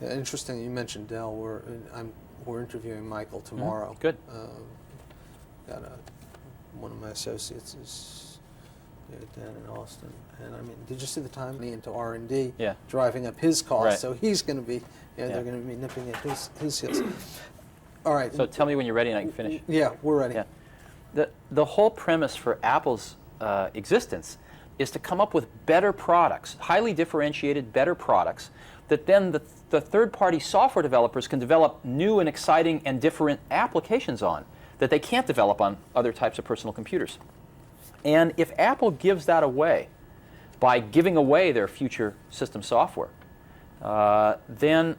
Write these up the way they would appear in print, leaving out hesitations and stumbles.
Yeah, interesting you mentioned Dell. We're interviewing Michael tomorrow. Good. Got one of my associates is down in Austin, and I mean, did you see the time into R&D? Yeah. Driving up his costs, Right. so he's going to be, Yeah. they're going to be nipping at his skills. All right. So tell me when you're ready and I can finish. Yeah, we're ready. Yeah. The whole premise for Apple's existence is to come up with better products, highly differentiated, better products, that then the third-party software developers can develop new and exciting and different applications on that they can't develop on other types of personal computers. And if Apple gives that away by giving away their future system software, then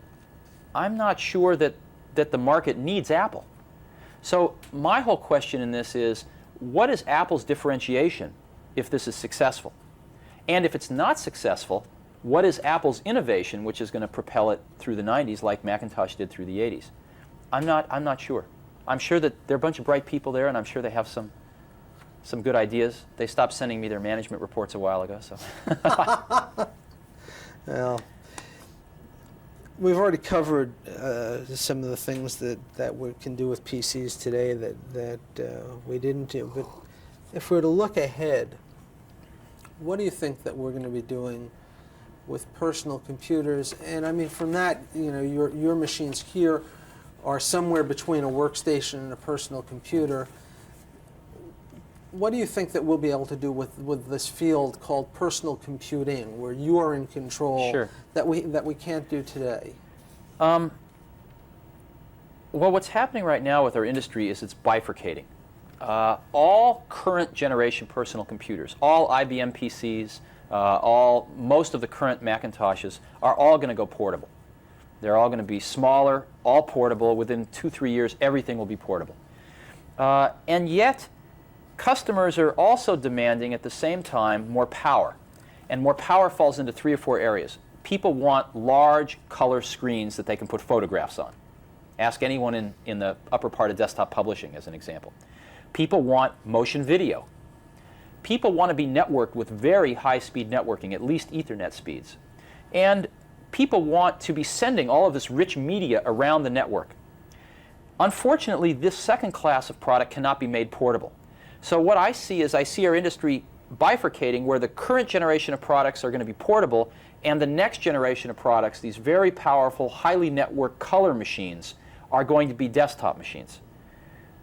I'm not sure that the market needs Apple. So my whole question in this is, what is Apple's differentiation if this is successful? And if it's not successful, what is Apple's innovation which is going to propel it through the 90s like Macintosh did through the 80s? I'm not sure. I'm sure that there are a bunch of bright people there, and I'm sure they have some good ideas. They stopped sending me their management reports a while ago, so. Well, we've already covered some of the things that we can do with PCs today that we didn't do. But if we were to look ahead, what do you think that we're going to be doing with personal computers? And I mean, from that, your machines here are somewhere between a workstation and a personal computer. What do you think that we'll be able to do with this field called personal computing, where you are in control, Sure. that we can't do today? Well, what's happening right now with our industry is it's bifurcating. All current generation personal computers, all IBM PCs, most of the current Macintoshes are all going to go portable. They're all going to be smaller, all portable. Within 2-3 years, everything will be portable. And yet, customers are also demanding at the same time more power. And more power falls into 3 or 4 areas. People want large color screens that they can put photographs on. Ask anyone in the upper part of desktop publishing as an example. People want motion video. People want to be networked with very high-speed networking, at least Ethernet speeds. And people want to be sending all of this rich media around the network. Unfortunately, this second class of product cannot be made portable. So what I see is our industry bifurcating, where the current generation of products are going to be portable, and the next generation of products, these very powerful, highly networked color machines, are going to be desktop machines.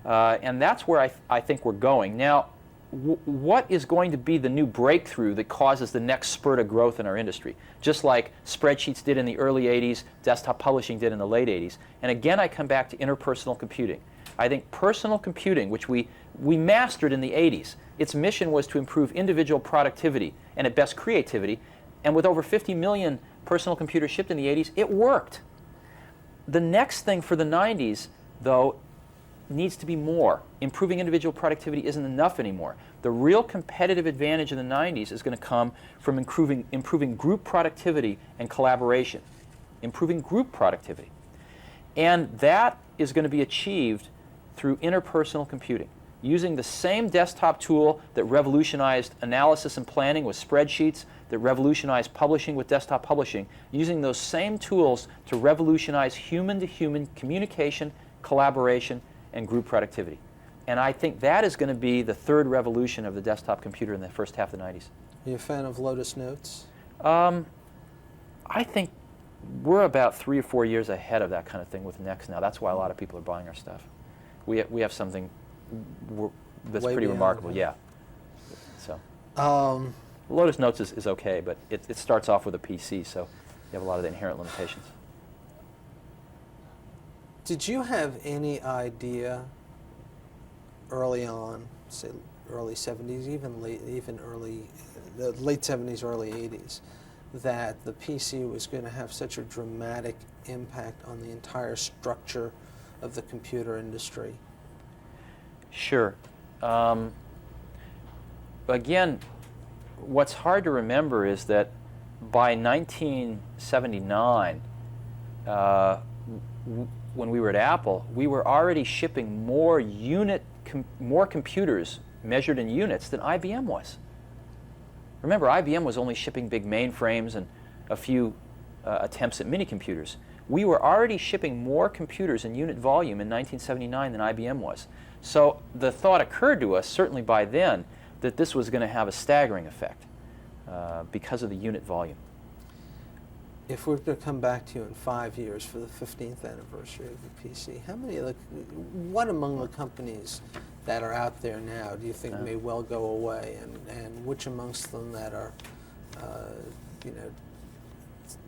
And that's where I think we're going. Now, what is going to be the new breakthrough that causes the next spurt of growth in our industry? Just like spreadsheets did in the early 80s, desktop publishing did in the late 80s. And again, I come back to interpersonal computing. I think personal computing, which we mastered in the 80s, its mission was to improve individual productivity and at best creativity. And with over 50 million personal computers shipped in the 80s, it worked. The next thing for the 90s, though, needs to be more. Improving individual productivity isn't enough anymore. The real competitive advantage in the 90s is going to come from improving group productivity and collaboration. Improving group productivity. And that is going to be achieved through interpersonal computing, using the same desktop tool that revolutionized analysis and planning with spreadsheets, that revolutionized publishing with desktop publishing, using those same tools to revolutionize human-to-human communication, collaboration, and group productivity. And I think that is going to be the third revolution of the desktop computer in the first half of the 90s. Are you a fan of Lotus Notes? I think we're about 3 or 4 years ahead of that kind of thing with Next now. That's why a lot of people are buying our stuff. We have something that's Way pretty beyond remarkable, that. yeah. So Lotus Notes is okay, but it starts off with a PC, so you have a lot of the inherent limitations. Did you have any idea early on, say early 70s, late 70s, early 80s, that the PC was going to have such a dramatic impact on the entire structure of the computer industry? Sure. Again, what's hard to remember is that by 1979, when we were at Apple, we were already shipping more computers measured in units than IBM was. Remember, IBM was only shipping big mainframes and a few attempts at mini computers. we were already shipping more computers in unit volume in 1979 than IBM was. So the thought occurred to us, certainly by then, that this was going to have a staggering effect because of the unit volume. If we're going to come back to you in 5 years for the 15th anniversary of the PC, what among the companies that are out there now do you think may well go away, and which amongst them that are,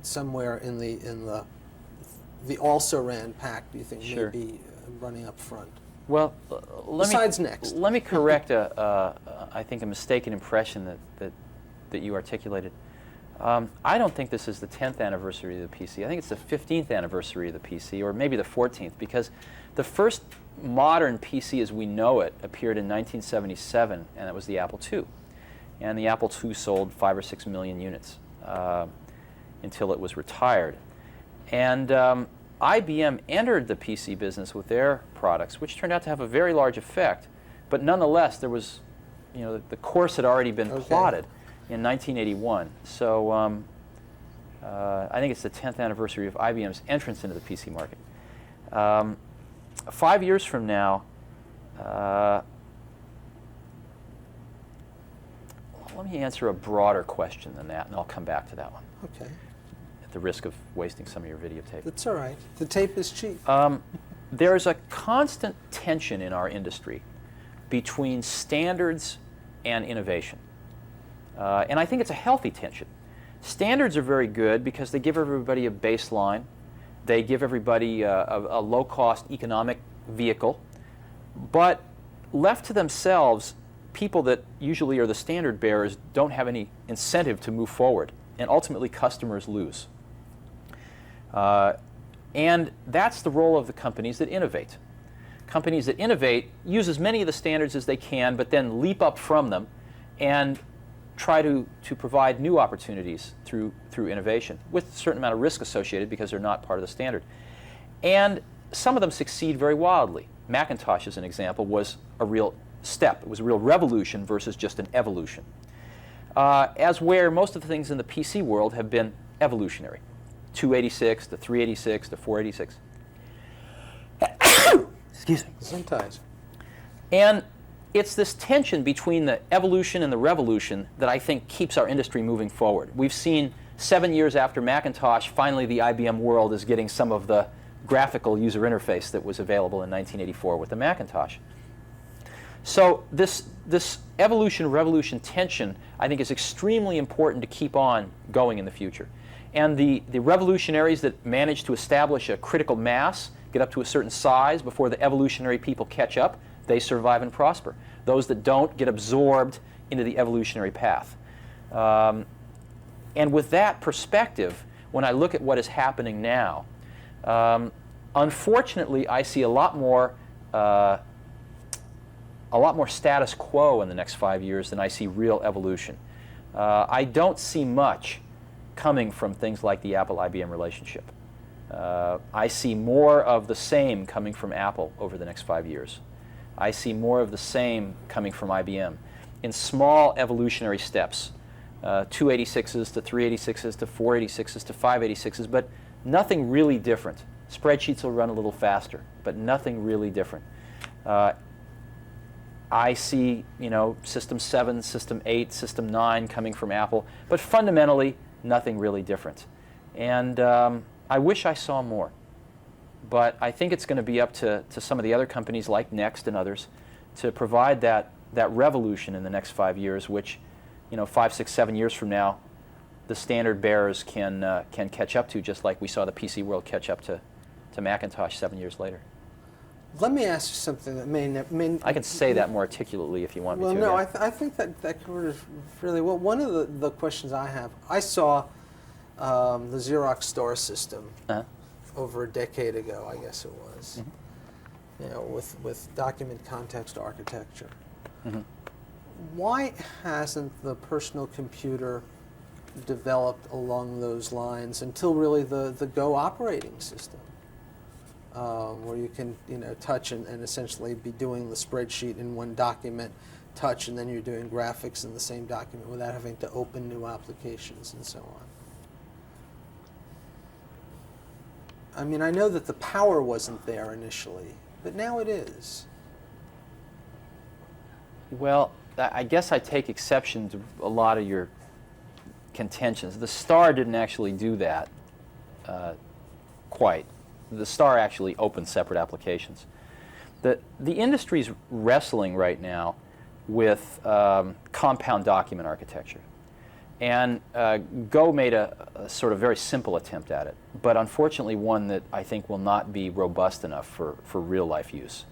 somewhere in the also-ran pack do you think may be running up front? Well, besides Next. Let me correct I think a mistaken impression that you articulated. I don't think this is the 10th anniversary of the PC. I think it's the 15th anniversary of the PC, or maybe the 14th, because the first modern PC as we know it appeared in 1977, and it was the Apple II. And the Apple II sold 5 or 6 million units until it was retired. And IBM entered the PC business with their products, which turned out to have a very large effect, but nonetheless there was, the course had already been plotted in 1981. So I think it's the 10th anniversary of IBM's entrance into the PC market. 5 years from now, let me answer a broader question than that, and I'll come back to that one. Okay. At the risk of wasting some of your videotape. That's all right. The tape is cheap. There's a constant tension in our industry between standards and innovation. And I think it's a healthy tension. Standards are very good because they give everybody a baseline. They give everybody a low-cost economic vehicle. But left to themselves, people that usually are the standard bearers don't have any incentive to move forward, and ultimately customers lose. And that's the role of the companies that innovate. Companies that innovate use as many of the standards as they can, but then leap up from them and try to provide new opportunities through innovation, with a certain amount of risk associated because they're not part of the standard. And some of them succeed very wildly. Macintosh, as an example, was a real step. It was a real revolution versus just an evolution. As where most of the things in the PC world have been evolutionary. 286 to 386 to 486. Excuse me. Sometimes. And it's this tension between the evolution and the revolution that I think keeps our industry moving forward. We've seen 7 years after Macintosh, finally the IBM world is getting some of the graphical user interface that was available in 1984 with the Macintosh. So this evolution-revolution tension, I think, is extremely important to keep on going in the future. And the revolutionaries that manage to establish a critical mass, get up to a certain size before the evolutionary people catch up, they survive and prosper. Those that don't get absorbed into the evolutionary path. And with that perspective, when I look at what is happening now, unfortunately, I see a lot more status quo in the next 5 years than I see real evolution. I don't see much coming from things like the Apple-IBM relationship. I see more of the same coming from Apple over the next 5 years. I see more of the same coming from IBM in small evolutionary steps, 286s to 386s to 486s to 586s, but nothing really different. Spreadsheets will run a little faster, but nothing really different. I see, System 7, System 8, System 9 coming from Apple, but fundamentally, nothing really different. And I wish I saw more. But I think it's going to be up to some of the other companies like Next and others to provide that revolution in the next 5 years, which, 5, 6, 7 years from now, the standard bearers can catch up to, just like we saw the PC world catch up to Macintosh 7 years later. Let me ask you something that may I can say that more articulately if you want me to. Well, no, again. I think that covers really well. One of the questions I have, I saw the Xerox Star system over a decade ago, I guess it was, with document context architecture. Why hasn't the personal computer developed along those lines until really the Go operating system? Where you can touch and essentially be doing the spreadsheet in one document, touch, and then you're doing graphics in the same document without having to open new applications and so on. I mean, I know that the power wasn't there initially, but now it is. Well, I guess I take exception to a lot of your contentions. The Star didn't actually do that quite. The Star actually opened separate applications. The industry's wrestling right now with compound document architecture. And Go made a sort of very simple attempt at it, but unfortunately one that I think will not be robust enough for real-life use.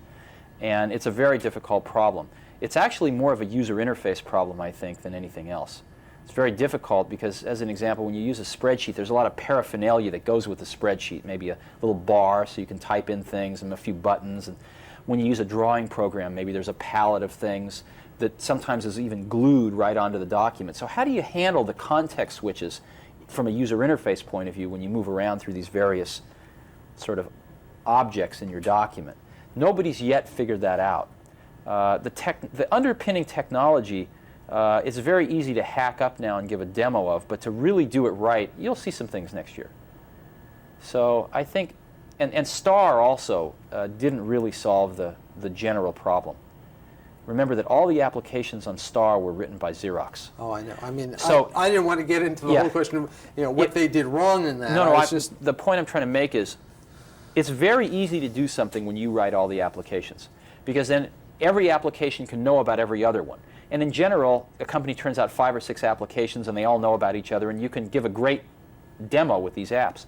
And it's a very difficult problem. It's actually more of a user interface problem, I think, than anything else. It's very difficult because, as an example, when you use a spreadsheet, there's a lot of paraphernalia that goes with the spreadsheet, maybe a little bar so you can type in things and a few buttons. And when you use a drawing program, maybe there's a palette of things that sometimes is even glued right onto the document. So how do you handle the context switches from a user interface point of view when you move around through these various sort of objects in your document? Nobody's yet figured that out. The underpinning technology is very easy to hack up now and give a demo of, but to really do it right, you'll see some things next year. So I think, and Star also didn't really solve the general problem. Remember that all the applications on Star were written by Xerox. Oh, I know. I mean, So- I didn't want to get into the Yeah. whole question of what they did wrong in that. No, I was just the point I'm trying to make is it's very easy to do something when you write all the applications, because then every application can know about every other one. And in general, a company turns out 5 or 6 applications and they all know about each other, and you can give a great demo with these apps.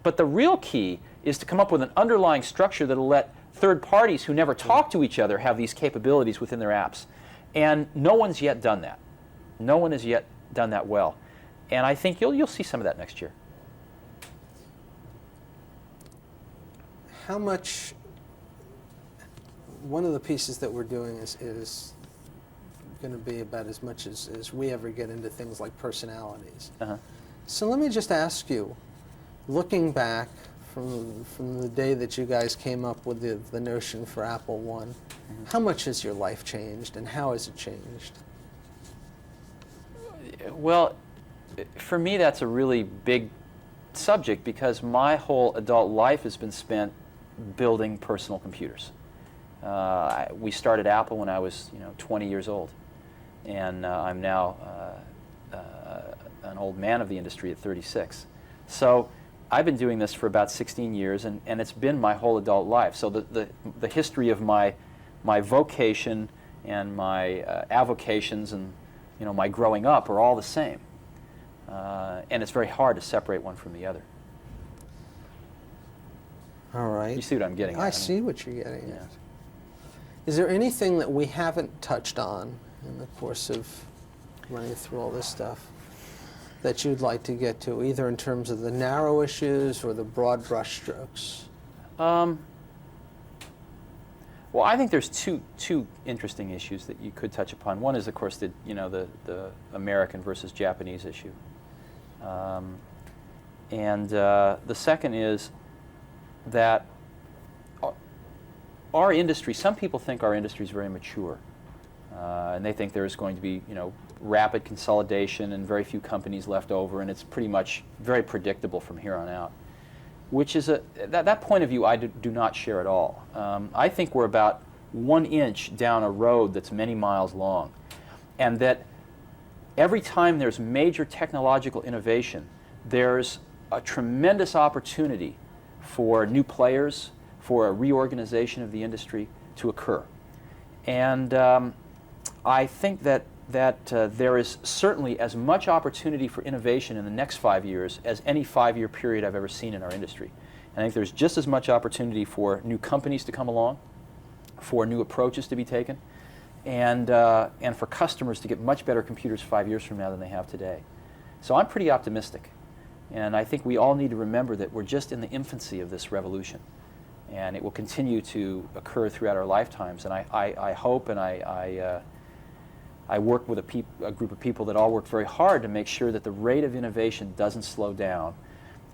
But the real key is to come up with an underlying structure that'll let third parties who never talk to each other have these capabilities within their apps. And no one's yet done that. No one has yet done that well. And I think you'll see some of that next year. how much. One of the pieces that we're doing is going to be about as much as we ever get into things like personalities. Uh-huh. So let me just ask you, looking back from the day that you guys came up with the notion for Apple One, how much has your life changed, and how has it changed? Well, for me, that's a really big subject because my whole adult life has been spent building personal computers. We started Apple when I was, 20 years old, and I'm now an old man of the industry at 36. So I've been doing this for about 16 years, and it's been my whole adult life. So the history of my vocation and my avocations and my growing up are all the same. And it's very hard to separate one from the other. All right. You see what I'm getting at? I see what you're getting Yeah. at. Is there anything that we haven't touched on in the course of running through all this stuff that you'd like to get to, either in terms of the narrow issues or the broad brushstrokes? Well, I think there's two interesting issues that you could touch upon. One is, of course, the American versus Japanese issue, and the second is that our industry. Some people think our industry is very mature, and they think there's going to be rapid consolidation and very few companies left over, and it's pretty much very predictable from here on out. Which is that point of view I do not share at all. I think we're about 1 inch down a road that's many miles long, and that every time there's major technological innovation, there's a tremendous opportunity for new players, for a reorganization of the industry to occur. And I think that there is certainly as much opportunity for innovation in the next 5 years as any 5-year period I've ever seen in our industry. And I think there's just as much opportunity for new companies to come along, for new approaches to be taken, and for customers to get much better computers 5 years from now than they have today. So I'm pretty optimistic. And I think we all need to remember that we're just in the infancy of this revolution. And it will continue to occur throughout our lifetimes. And I hope and I work with a group of people that all work very hard to make sure that the rate of innovation doesn't slow down,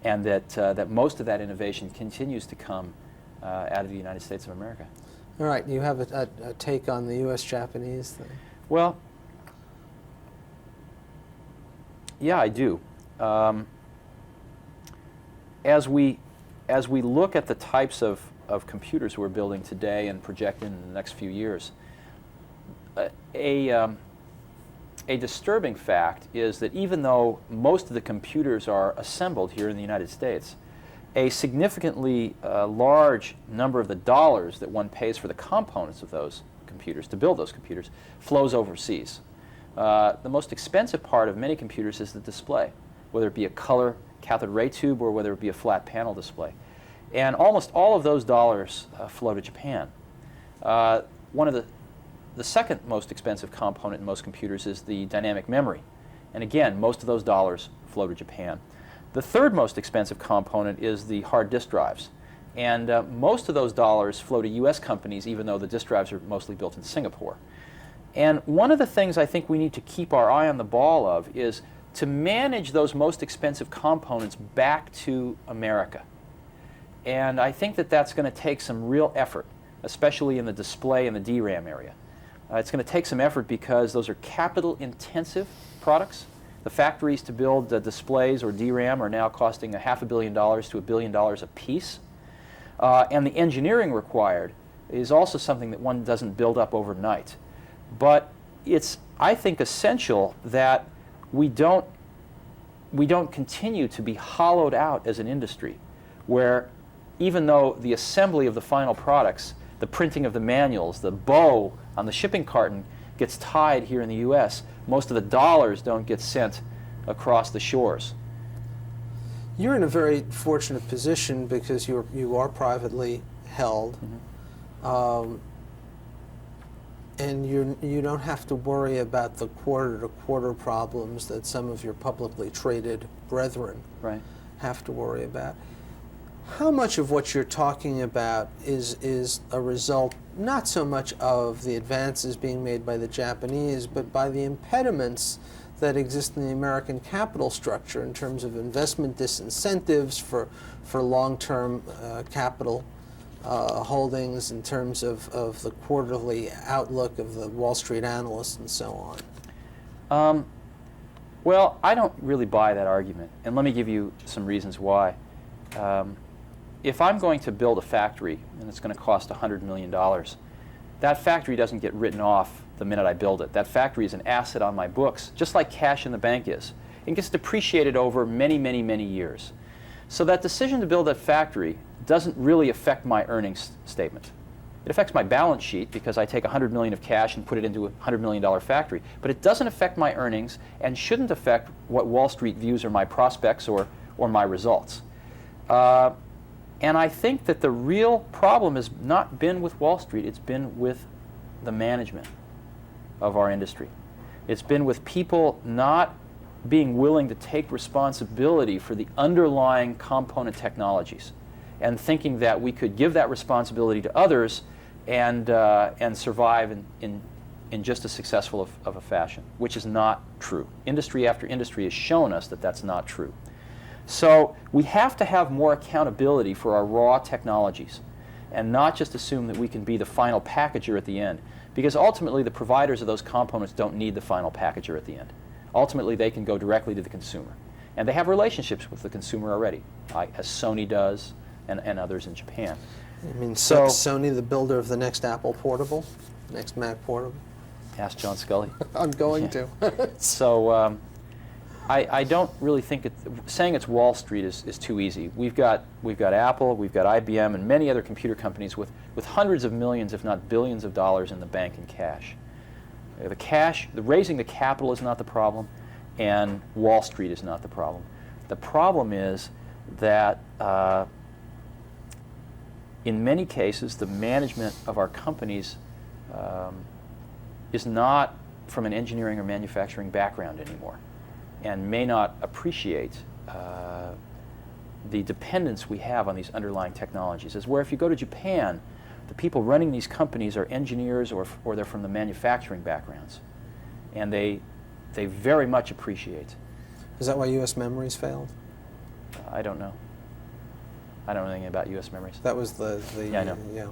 and that most of that innovation continues to come out of the United States of America. All right, you have a take on the U.S.-Japanese thing? Well, yeah, I do. As we as we look at the types of computers we're building today and projecting in the next few years, a disturbing fact is that even though most of the computers are assembled here in the United States, a significantly large number of the dollars that one pays for the components of those computers, to build those computers, flows overseas. The most expensive part of many computers is the display, whether it be a color cathode ray tube or whether it be a flat panel display. And almost all of those dollars flow to Japan. One of the second most expensive component in most computers is the dynamic memory. And again, most of those dollars flow to Japan. The third most expensive component is the hard disk drives. And most of those dollars flow to US companies, even though the disk drives are mostly built in Singapore. And one of the things I think we need to keep our eye on the ball of is to manage those most expensive components back to America. And I think that that's going to take some real effort, especially in the display and the DRAM area. It's going to take some effort because those are capital-intensive products. The factories to build displays or DRAM are now costing $500 million to $1 billion a piece. And the engineering required is also something that one doesn't build up overnight. But it's, I think, essential that we don't continue to be hollowed out as an industry, where even though the assembly of the final products, the printing of the manuals, the bow on the shipping carton gets tied here in the US, most of the dollars don't get sent across the shores. You're in a very fortunate position because you are privately held, and you don't have to worry about the quarter-to-quarter problems that some of your publicly traded brethren have to worry about. How much of what you're talking about is a result not so much of the advances being made by the Japanese, but by the impediments that exist in the American capital structure in terms of investment disincentives for long-term capital holdings, in terms of the quarterly outlook of the Wall Street analysts and so on? Well, I don't really buy that argument, and let me give you some reasons why. If I'm going to build a factory and it's going to cost $100 million, that factory doesn't get written off the minute I build it. That factory is an asset on my books, just like cash in the bank is. It gets depreciated over many, many, many years. So that decision to build that factory doesn't really affect my earnings statement. It affects my balance sheet because I take $100 million of cash and put it into a $100 million factory. But it doesn't affect my earnings and shouldn't affect what Wall Street views are my prospects or my results. And I think that the real problem has not been with Wall Street, it's been with the management of our industry. It's been with people not being willing to take responsibility for the underlying component technologies and thinking that we could give that responsibility to others and survive in just as successful of a fashion, which is not true. Industry after industry has shown us that that's not true. So we have to have more accountability for our raw technologies and not just assume that we can be the final packager at the end, because ultimately the providers of those components don't need the final packager at the end. Ultimately they can go directly to the consumer. And they have relationships with the consumer already, as Sony does and others in Japan. I mean, so Sony, the builder of the next Apple portable, next Mac portable? Ask John Scully. I'm going to. So I don't really think saying it's Wall Street is too easy. We've got Apple, we've got IBM, and many other computer companies with hundreds of millions, if not billions of dollars in the bank in cash. Raising the capital is not the problem, and Wall Street is not the problem. The problem is that in many cases, the management of our companies is not from an engineering or manufacturing background anymore, and may not appreciate the dependence we have on these underlying technologies. As where if you go to Japan, the people running these companies are engineers or they're from the manufacturing backgrounds, and they very much appreciate. Is that why U.S. Memories failed? I don't know. I don't know anything about U.S. Memories. That was the yeah, I know. Yeah.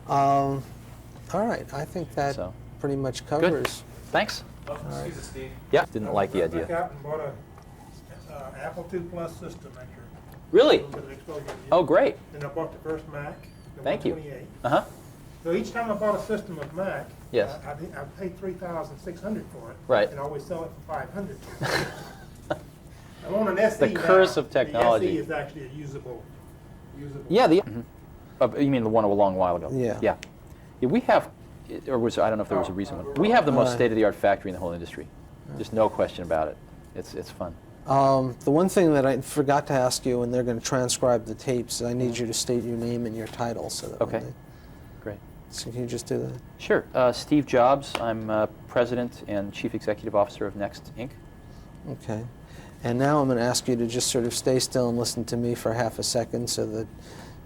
All right, I think that pretty much covers. Good. Thanks. Excuse me, Steve. Yeah, didn't like the idea. I went out and bought a Apple II Plus system at your Really? A little bit of exposure to you. Oh, great. And I bought the first Mac, the Thank you. 128. Uh-huh. So each time I bought a system of Mac, Yes. I paid $3,600 for it. Right. And I always sell it for $500. I'm on an SE The curse now. of technology. The SE is actually a usable. Yeah, you mean the one a long while ago? Yeah. Yeah. Yeah, we have, or was I don't know if there was a recent one. We have the most Right. state-of-the-art factory in the whole industry. Just no question about it. It's fun. The one thing that I forgot to ask you, and they're going to transcribe the tapes, is I need you to state your name and your title. So that when Okay. they- Great. so can you just do that? Sure. Steve Jobs. I'm President and Chief Executive Officer of Next, Inc. Okay. And now I'm going to ask you to just sort of stay still and listen to me for half a second so that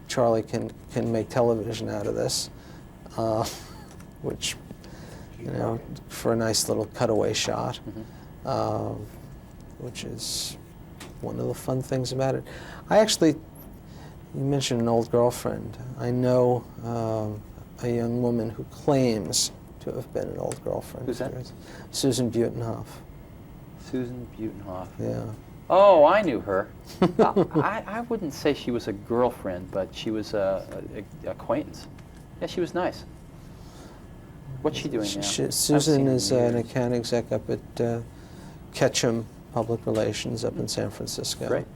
Charlie can make television out of this, which, you know, for a nice little cutaway shot, which is one of the fun things about it. I actually, you mentioned an old girlfriend. I know a young woman who claims to have been an old girlfriend. Who's that? Susan Butenhoff. Susan Butenhoff. Yeah. Oh, I knew her. I wouldn't say she was a girlfriend, but she was a acquaintance. Yeah, she was nice. What's she doing now? I've Susan seen her is in an years. account exec up at Ketchum Public Relations up in San Francisco. Great.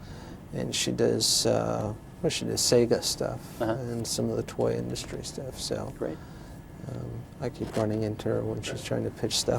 And she does, well, she does Sega stuff Uh-huh. and some of the toy industry stuff. So Great. I keep running into her when she's trying to pitch stuff.